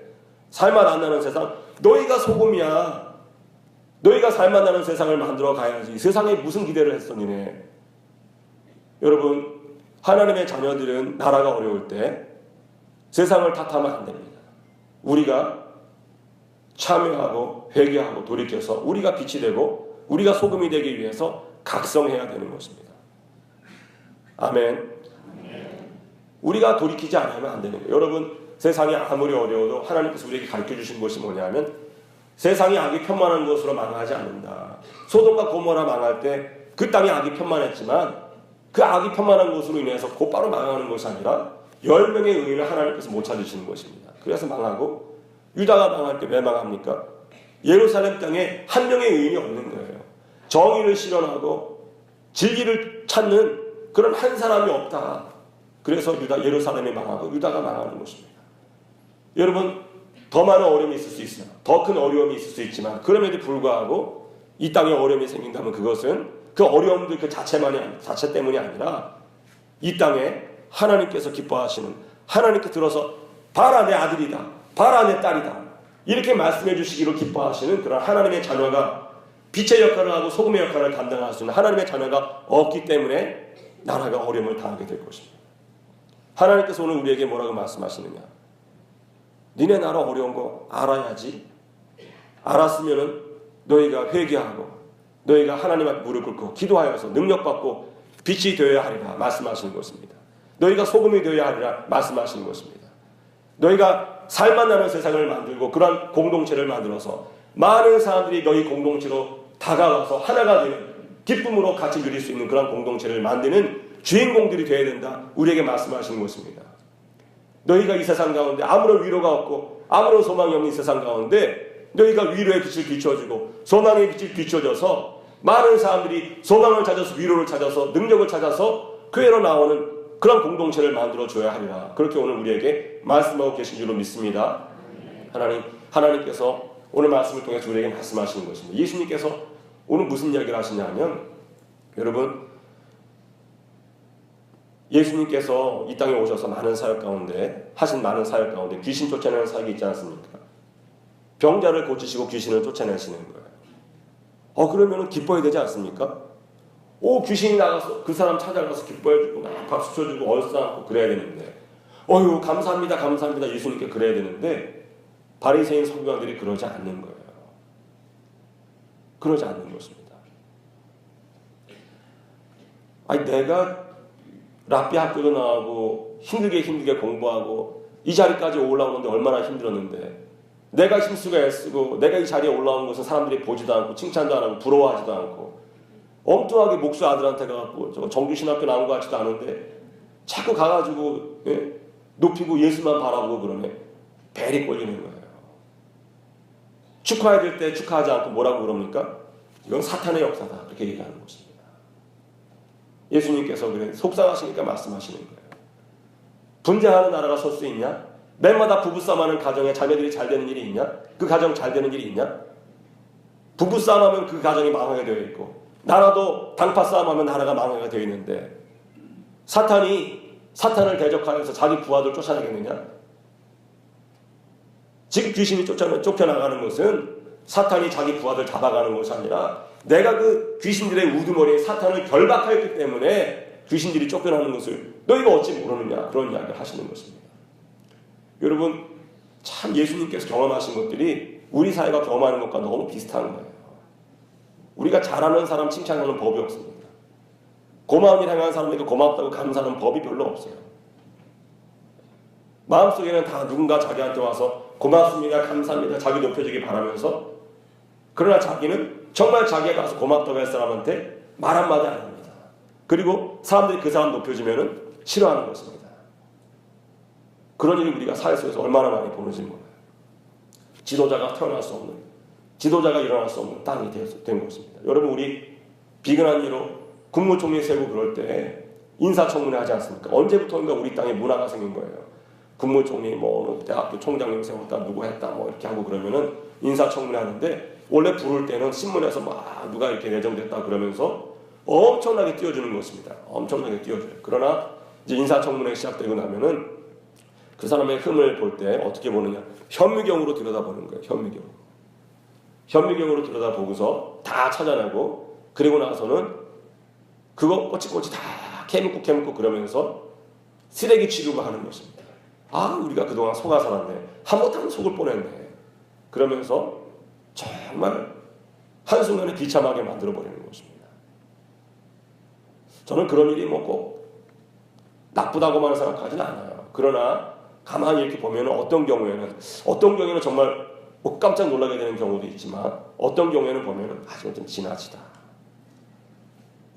살맛 안 나는 세상, 너희가 소금이야. 너희가 살맛 나는 세상을 만들어 가야지. 세상에 무슨 기대를 했어 니네? 여러분, 하나님의 자녀들은 나라가 어려울 때 세상을 탓하면 안 됩니다. 우리가 참여하고 회개하고 돌이켜서 우리가 빛이 되고 우리가 소금이 되기 위해서 각성해야 되는 것입니다. 아멘. 우리가 돌이키지 않으면 안 되는 거예요. 여러분, 세상이 아무리 어려워도 하나님께서 우리에게 가르쳐주신 것이 뭐냐면 세상이 악이 편만한 것으로 망하지 않는다. 소돔과 고모라 망할 때 그 땅이 악이 편만했지만 그 악이 편만한 것으로 인해서 곧바로 망하는 것이 아니라 10명의 의인을 하나님께서 못 찾으시는 것입니다. 그래서 망하고, 유다가 망할 때 왜 망합니까? 예루살렘 땅에 한 명의 의인이 없는 거예요. 정의를 실현하고 진리를 찾는 그런 한 사람이 없다. 그래서 예루살렘이 망하고 유다가 망하는 것입니다. 여러분, 더 많은 어려움이 있을 수 있어요. 더 큰 어려움이 있을 수 있지만 그럼에도 불구하고 이 땅에 어려움이 생긴다면 그것은 그 어려움들 그 자체 때문이 아니라 이 땅에 하나님께서 기뻐하시는, 하나님께 들어서 봐라 내 아들이다, 봐라 내 딸이다, 이렇게 말씀해 주시기로 기뻐하시는 그런 하나님의 자녀가 빛의 역할을 하고 소금의 역할을 감당할 수 있는 하나님의 자녀가 없기 때문에 나라가 어려움을 당하게 될 것입니다. 하나님께서 오늘 우리에게 뭐라고 말씀하시느냐? 니네 나라 어려운 거 알아야지. 알았으면은 너희가 회개하고 너희가 하나님 앞에 무릎 꿇고 기도하여서 능력받고 빛이 되어야 하리라 말씀하시는 것입니다. 너희가 소금이 되어야 하리라 말씀하시는 것입니다. 너희가 살맛 나는 세상을 만들고 그러한 공동체를 만들어서 많은 사람들이 너희 공동체로 다가와서 하나가 되는 기쁨으로 같이 누릴 수 있는 그런 공동체를 만드는 주인공들이 되어야 된다. 우리에게 말씀하시는 것입니다. 너희가 이 세상 가운데 아무런 위로가 없고 아무런 소망이 없는 세상 가운데 너희가 위로의 빛을 비춰주고 소망의 빛을 비춰줘서 많은 사람들이 소망을 찾아서 위로를 찾아서 능력을 찾아서 교회로 나오는 그런 공동체를 만들어줘야 하리라. 그렇게 오늘 우리에게 말씀하고 계신 줄로 믿습니다. 하나님께서 오늘 말씀을 통해서 우리에게 말씀하시는 것입니다. 예수님께서 오늘 무슨 이야기를 하시냐면, 여러분, 예수님께서 이 땅에 오셔서 많은 사역 가운데 하신 많은 사역 가운데 귀신 쫓아내는 사역이 있지 않습니까? 병자를 고치시고 귀신을 쫓아내시는 거예요. 그러면 기뻐야 되지 않습니까? 귀신이 나가서 그 사람 찾아가서 기뻐해주고 박수 쳐주고 얼싸안고 그래야 되는데, 감사합니다 감사합니다 예수님께 그래야 되는데 바리새인 서기관들이 그러지 않는 거예요. 그러지 않는 것입니다. 내가 랍비 학교도 나오고 힘들게 공부하고 이 자리까지 올라오는데 얼마나 힘들었는데, 내가 힘쓰고 애쓰고 내가 이 자리에 올라온 것은 사람들이 보지도 않고 칭찬도 안 하고 부러워하지도 않고 엉뚱하게 목수 아들한테 가갖고 저거 정규신학교 나온 것 같지도 않은데 자꾸 가가지고 높이고 예수만 바라보고 그러네. 벨이 꼴리는 거예요. 축하해야 될 때 축하하지 않고 뭐라고 그럽니까? 이건 사탄의 역사다. 그렇게 얘기하는 것입니다. 예수님께서 그래 속상하시니까 말씀하시는 거예요. 분쟁하는 나라가 설 수 있냐? 매일마다 부부싸움하는 가정에 자녀들이 잘 되는 일이 있냐? 그 가정 잘 되는 일이 있냐? 부부싸움하면 그 가정이 망하게 되어 있고, 나라도 당파 싸움하면 나라가 망하게 되어 있는데, 사탄을 대적하여서 자기 부하들 쫓아내겠느냐? 지금 귀신이 쫓겨나가는 것은 사탄이 자기 부하들 잡아가는 것이 아니라, 내가 그 귀신들의 우두머리에 사탄을 결박하였기 때문에 귀신들이 쫓겨나는 것을 너희가 어찌 모르느냐, 그런 이야기를 하시는 것입니다. 여러분, 참 예수님께서 경험하신 것들이 우리 사회가 경험하는 것과 너무 비슷한 거예요. 우리가 잘하는 사람 칭찬하는 법이 없습니다. 고마운 일 행하는 사람에게 고맙다고 감사하는 법이 별로 없어요. 마음속에는 다 누군가 자기한테 와서 고맙습니다, 감사합니다, 자기 높여주기 바라면서, 그러나 자기는 정말 자기가 가서 고맙다고 할 사람한테 말 한마디 안 합니다. 그리고 사람들이 그 사람 높여주면 싫어하는 것입니다. 그런 일을 우리가 사회 속에서 얼마나 많이 보는지 몰라요. 지도자가 태어날 수 없는, 지도자가 일어날 수 없는 땅이 된 것입니다. 여러분, 우리 비근한 일로 국무총리 세우고 그럴 때 인사청문회 하지 않습니까? 언제부터인가 우리 땅에 문화가 생긴 거예요. 국무총리, 대학교 총장님 세웠다, 누구 했다, 이렇게 하고 그러면은 인사청문회 하는데, 원래 부를 때는 신문에서 막 누가 이렇게 내정됐다 그러면서 엄청나게 띄워주는 것입니다. 엄청나게 띄워줘요. 그러나 이제 인사청문회 시작되고 나면은 그 사람의 흠을 볼 때 어떻게 보느냐? 현미경으로 들여다보는 거예요. 현미경으로 들여다보고서 다 찾아내고, 그리고 나서는 그거 꼬치꼬치 다 캐묻고 그러면서 쓰레기 취급을 하는 것입니다. 아, 우리가 그동안 속아 살았네. 한못하면 속을 뻔했네. 그러면서 정말 한순간에 비참하게 만들어버리는 것입니다. 저는 그런 일이 꼭 나쁘다고만 생각하지는 않아요. 그러나 가만히 이렇게 보면 어떤 경우에는 정말 깜짝 놀라게 되는 경우도 있지만, 어떤 경우에는 보면 아주 좀 지나치다.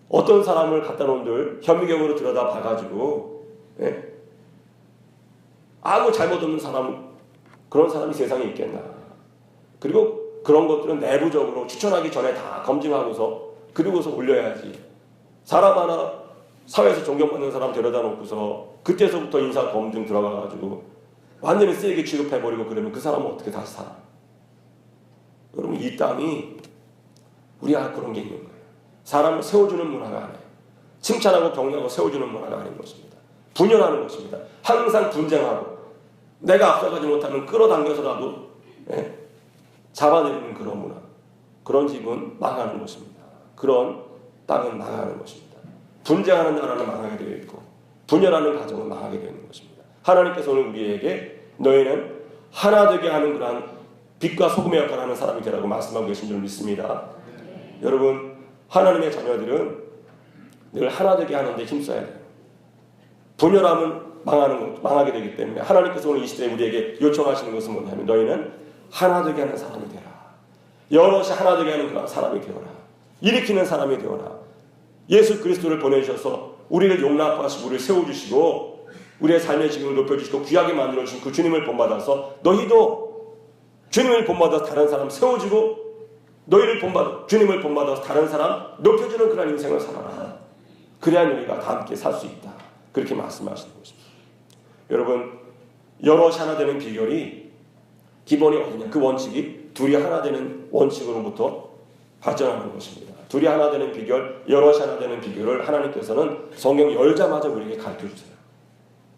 어떤 사람을 갖다 놓은들 현미경으로 들여다 봐가지고, 아무 잘못 없는 사람, 그런 사람이 세상에 있겠나. 그리고 그런 것들은 내부적으로 추천하기 전에 다 검증하고서, 그리고서 올려야지. 사람 하나 사회에서 존경받는 사람 데려다 놓고서 그때서부터 인사 검증 들어가가지고 완전히 쓰레기 취급해버리고 그러면 그 사람은 어떻게 다시 살아? 여러분, 이 땅이 우리가 그런 게 있는 거예요. 사람을 세워주는 문화가 아니에요. 칭찬하고 격려하고 세워주는 문화가 아닌 것입니다. 분열하는 것입니다. 항상 분쟁하고, 내가 앞서가지 못하면 끌어당겨서라도 잡아내리는 그런 문화, 그런 집은 망하는 것입니다. 그런 땅은 망하는 것입니다. 분쟁하는 나라는 망하게 되어 있고, 분열하는 가정은 망하게 되어 있는 것입니다. 하나님께서 오늘 우리에게 너희는 하나 되게 하는 그러한 빛과 소금의 역할을 하는 사람이 되라고 말씀하고 계신 줄 믿습니다. 여러분, 하나님의 자녀들은 늘 하나 되게 하는 데 힘써야 돼요. 분열하면 망하게 되기 때문에 하나님께서 오늘 이 시대에 우리에게 요청하시는 것은 뭐냐면, 너희는 하나 되게 하는 사람이 되라. 여럿이 하나 되게 하는 그런 사람이 되어라. 일으키는 사람이 되어라. 예수 그리스도를 보내주셔서 우리를 용납하시고 우리를 세워주시고 우리의 삶의 지경을 높여주시고 귀하게 만들어주신 그 주님을 본받아서, 너희도 주님을 본받아서 다른 사람 세워주고, 주님을 본받아서 다른 사람 높여주는 그런 인생을 살아라. 그래야 우리가 다 함께 살 수 있다. 그렇게 말씀하시는 것입니다. 여러분, 여럿이 하나 되는 비결이 기본이 어디냐? 그 원칙이 둘이 하나 되는 원칙으로부터 발전하는 것입니다. 둘이 하나 되는 비결, 여럿이 하나 되는 비결을 하나님께서는 성경 열자마자 우리에게 가르쳐주세요.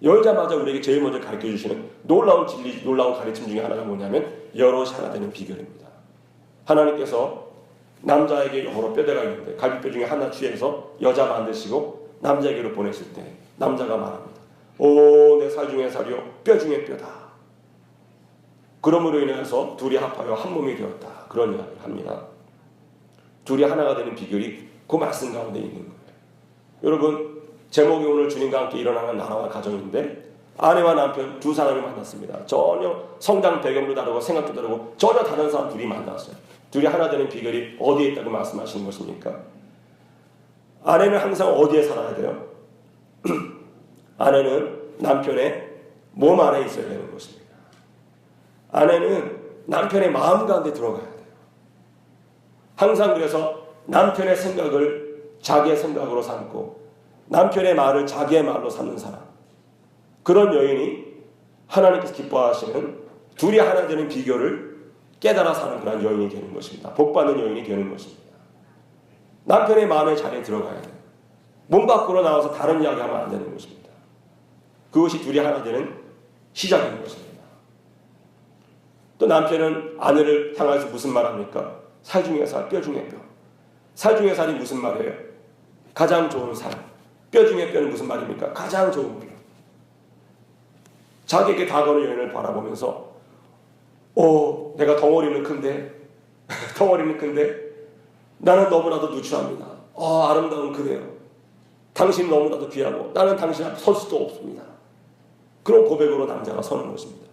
열자마자 우리에게 제일 먼저 가르쳐주시는 놀라운 진리, 놀라운 가르침 중에 하나가 뭐냐면 여럿이 하나 되는 비결입니다. 하나님께서 남자에게 여러 뼈대가 있는데 갈비뼈 중에 하나 취해서 여자 만드시고 남자에게로 보냈을 때 남자가 말합니다. 오, 내 살 중에 살이요, 뼈 중에 뼈다. 그러므로 인해서 둘이 합하여 한 몸이 되었다. 그런 이야기를 합니다. 둘이 하나가 되는 비결이 그 말씀 가운데 있는 거예요. 여러분, 제목이 오늘 주님과 함께 일어나는 나라와 가정인데, 아내와 남편 두 사람이 만났습니다. 전혀 성장 배경도 다르고 생각도 다르고 전혀 다른 사람 둘이 만났어요. 둘이 하나 되는 비결이 어디에 있다고 말씀하시는 것입니까? 아내는 항상 어디에 살아야 돼요? 아내는 남편의 몸 안에 있어야 되는 것입니다. 아내는 남편의 마음 가운데 들어가야 돼요. 항상 그래서 남편의 생각을 자기의 생각으로 삼고 남편의 말을 자기의 말로 삼는 사람, 그런 여인이 하나님께서 기뻐하시는 둘이 하나 되는 비결을 깨달아 사는 그런 여인이 되는 것입니다. 복받는 여인이 되는 것입니다. 남편의 마음의 자리에 들어가야 돼요. 몸 밖으로 나와서 다른 이야기하면 안 되는 것입니다. 그것이 둘이 하나 되는 시작인 것입니다. 또 남편은 아내를 향해서 무슨 말합니까? 살 중에 살, 뼈 중에 뼈. 살 중에 살이 무슨 말이에요? 가장 좋은 살. 뼈 중에 뼈는 무슨 말입니까? 가장 좋은 뼈. 자기에게 다가오는 여인을 바라보면서 내가 덩어리는 큰데 덩어리는 큰데 나는 너무나도 누추합니다. 아름다운 그대요. 당신은 너무나도 귀하고 나는 당신 앞에 설 수도 없습니다. 그런 고백으로 남자가 서는 것입니다.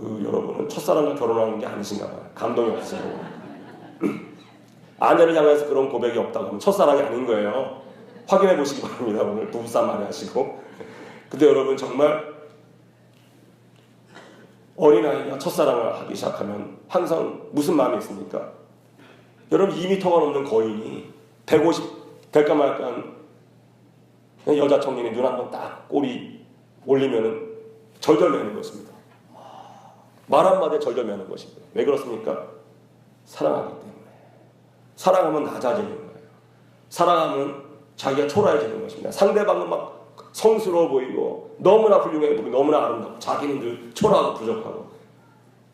여러분은 첫사랑과 결혼하는 게 아니신가 봐요. 감동이 없으시고 아내를 향해서 그런 고백이 없다고 하면 첫사랑이 아닌 거예요. 확인해 보시기 바랍니다. 오늘 부부싸움 많이 하시고. 근데 여러분 정말 어린아이가 첫사랑을 하기 시작하면 항상 무슨 마음이 있습니까? 여러분 2m가 넘는 거인이 150 될까 말까 여자 청년이 눈 한번 딱 꼬리 올리면은 절절매는 것입니다. 말 한마디에 절절매는 것입니다. 왜 그렇습니까? 사랑하기 때문에. 사랑하면 낮아지는 거예요. 사랑하면 자기가 초라해지는 것입니다. 상대방은 막 성스러워 보이고 너무나 훌륭해 보이고 너무나 아름답고 자기는 늘 초라하고 부족하고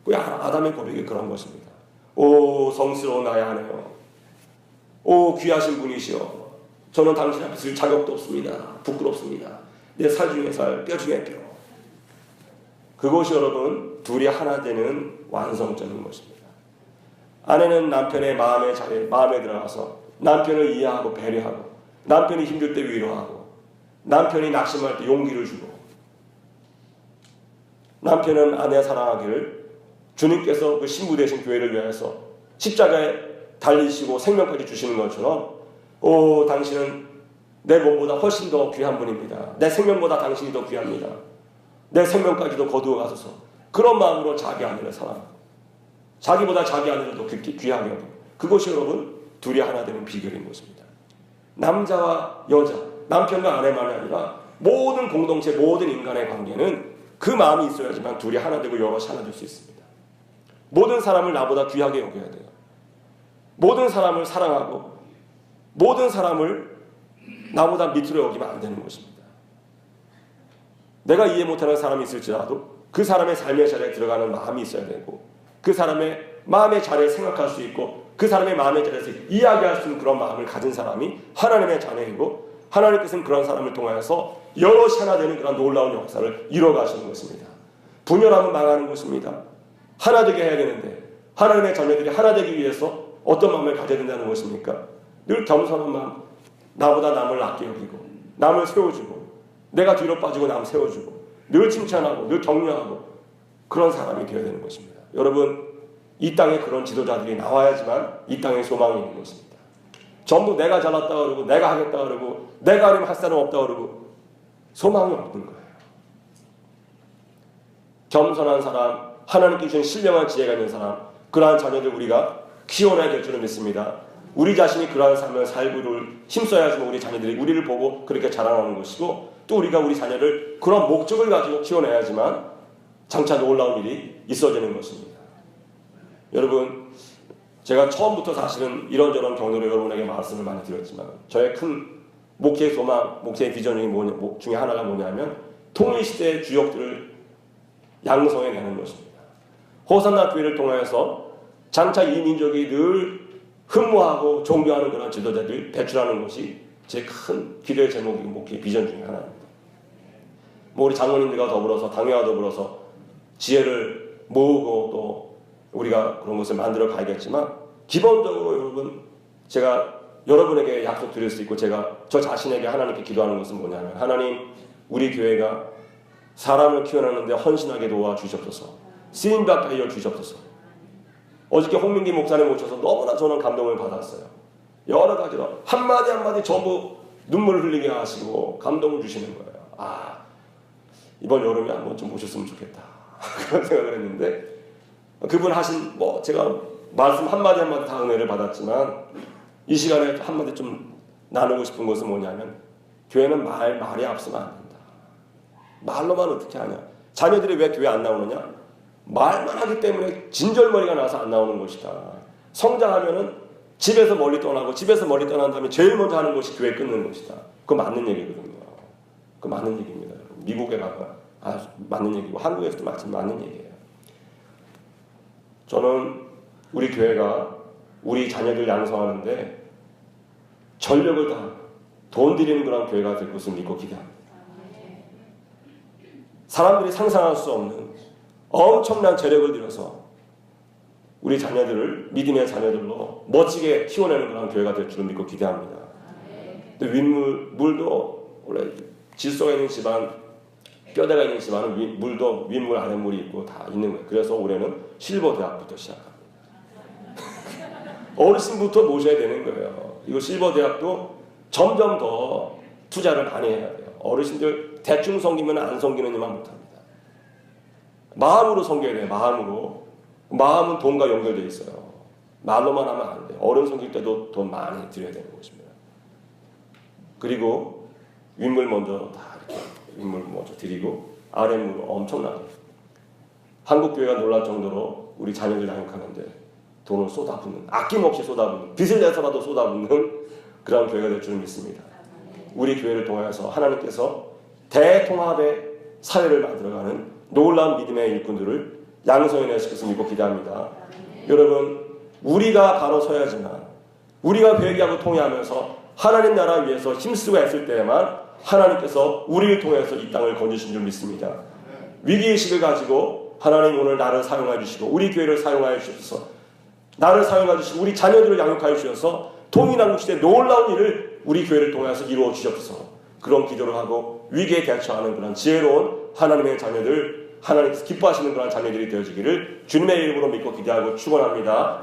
그 아담의 고백이 그런 것입니다. 오 성스러운 나의 아내여, 오 귀하신 분이시여, 저는 당신 앞에 쓸 자격도 없습니다. 부끄럽습니다. 내 살 중에 살, 뼈 중에 뼈. 그것이 여러분 둘이 하나 되는 완성적인 것입니다. 아내는 남편의 마음의 자리에 마음에 들어가서 남편을 이해하고 배려하고 남편이 힘들 때 위로하고 남편이 낙심할 때 용기를 주고 남편은 아내 사랑하기를 주님께서 그 신부 되신 교회를 위해서 십자가에 달리시고 생명까지 주시는 것처럼 당신은 내 몸보다 훨씬 더 귀한 분입니다. 내 생명보다 당신이 더 귀합니다. 내 생명까지도 거두어 가소서. 그런 마음으로 자기 아내를 사랑하고 자기보다 자기 아내를 더 귀하게 하고 그것이 여러분 둘이 하나 되는 비결인 것입니다. 남자와 여자, 남편과 아내만이 아니라 모든 공동체, 모든 인간의 관계는 그 마음이 있어야지만 둘이 하나 되고 여럿이 하나 될 수 있습니다. 모든 사람을 나보다 귀하게 여겨야 돼요. 모든 사람을 사랑하고 모든 사람을 나보다 밑으로 여기면 안 되는 것입니다. 내가 이해 못하는 사람이 있을지라도 그 사람의 삶의 자리에 들어가는 마음이 있어야 되고 그 사람의 마음의 자리에 생각할 수 있고 그 사람의 마음의 자리에서 이야기할 수 있는 그런 마음을 가진 사람이 하나님의 자녀이고 하나님께서는 그런 사람을 통하여서 여럿이 하나 되는 그런 놀라운 역사를 이뤄가시는 것입니다. 분열하면 망하는 것입니다. 하나 되게 해야 되는데 하나님의 자녀들이 하나 되기 위해서 어떤 마음을 가져야 된다는 것입니까? 늘 겸손한 마음, 나보다 남을 아껴 여기고 남을 세워주고 내가 뒤로 빠지고 남 세워주고 늘 칭찬하고 늘 격려하고 그런 사람이 되어야 되는 것입니다. 여러분 이 땅에 그런 지도자들이 나와야지만 이 땅에 소망이 있는 것입니다. 전부 내가 잘났다 그러고 내가 하겠다 그러고 내가 아니면 할 사람 없다 그러고 소망이 없는 거예요. 겸손한 사람, 하나님께 주신 신령한 지혜가 있는 사람, 그러한 자녀들 우리가 키워내야 될 줄을 믿습니다. 우리 자신이 그러한 삶을 살고를 힘써야지만 우리 자녀들이 우리를 보고 그렇게 자라나는 것이고 또 우리가 우리 자녀를 그런 목적을 가지고 키워내야지만 장차 놀라운 일이 있어지는 것입니다. 여러분 제가 처음부터 사실은 이런저런 경로로 여러분에게 말씀을 많이 드렸지만 저의 큰 목회의 소망, 목회의 비전 중에 하나가 뭐냐면 통일시대의 주역들을 양성해내는 것입니다. 호산나 교회를 통해서 장차 이 민족이 늘 흠모하고 존경하는 그런 지도자들을 배출하는 것이 제 큰 기도의 제목이고 목회의 비전 중에 하나입니다. 우리 장로님들과 더불어서 당회와 더불어서 지혜를 모으고 또 우리가 그런 것을 만들어 가야겠지만 기본적으로 여러분 제가 여러분에게 약속드릴 수 있고 제가 저 자신에게 하나님께 기도하는 것은 뭐냐면 하나님 우리 교회가 사람을 키워내는데 헌신하게 도와주시옵소서. 쓰임받게 하여 주시옵소서. 어저께 홍민기 목사님 모셔서 너무나 저는 감동을 받았어요. 여러 가지로 한마디 한마디 전부 눈물을 흘리게 하시고 감동을 주시는 거예요. 이번 여름에 한번 좀 모셨으면 좋겠다 그런 생각을 했는데 그분 하신 제가 말씀 한마디 한마디 다 은혜를 받았지만 이 시간에 한마디 좀 나누고 싶은 것은 뭐냐면 교회는 말이 앞서면 안 된다. 말로만 어떻게 하냐. 자녀들이 왜 교회 안 나오느냐? 말만 하기 때문에 진절머리가 나서 안 나오는 것이다. 성장하면은 집에서 멀리 떠나고 집에서 멀리 떠난 다음에 제일 먼저 하는 것이 교회 끊는 것이다. 그거 맞는 얘기거든요. 그거 맞는 얘기입니다. 미국에 가가 맞는 얘기고 한국에서도 맞는 얘기예요. 저는 우리 교회가 우리 자녀들 양성하는데 전력을 다 돈 들이는 그런 교회가 될 것을 믿고 기대합니다. 사람들이 상상할 수 없는 엄청난 재력을 들여서 우리 자녀들을 믿음의 자녀들로 멋지게 키워내는 그런 교회가 될 줄을 믿고 기대합니다. 근데 물도 원래 질소가 있는 집안, 뼈대가 있는 집안은 물도 윗물 아랫물이 있고 다 있는 거예요. 그래서 올해는 실버 대학부터 시작합니다. 어르신부터 모셔야 되는 거예요. 이거 실버 대학도 점점 더 투자를 많이 해야 돼요. 어르신들 대충 섬기면 안 섬기는 일만 못합니다. 마음으로 섬겨야 돼요. 마음으로. 마음은 돈과 연결되어 있어요. 말로만 하면 안 돼요. 어른 섬길 때도 돈 많이 드려야 되는 것입니다. 그리고 윗물 먼저 다 이렇게 윗물 먼저 드리고 아랫물 엄청나게. 한국 교회가 놀랄 정도로 우리 자녀들 양육하는데 돈을 쏟아붓는, 아낌없이 쏟아붓는, 빚을 내서라도 쏟아붓는 그런 교회가 될 줄 믿습니다. 우리 교회를 통해서 하나님께서 대통합의 사회를 만들어가는 놀라운 믿음의 일꾼들을 양성해내실 것을 믿고 기대합니다. 여러분, 우리가 바로 서야지만 우리가 회개하고 통회하면서 하나님 나라 위해서 힘쓰고 했을 때에만 하나님께서 우리를 통해서 이 땅을 건지신 줄 믿습니다. 위기의식을 가지고 하나님 오늘 나를 사용해 주시고 우리 교회를 사용하여 주셔서 나를 사용해 주시고 우리 자녀들을 양육하여 주셔서 통일한국 시대의 놀라운 일을 우리 교회를 통해서 이루어 주셨소. 그런 기도를 하고 위기에 대처하는 그런 지혜로운 하나님의 자녀들, 하나님께서 기뻐하시는 그런 자녀들이 되어지기를 주님의 이름으로 믿고 기대하고 축원합니다.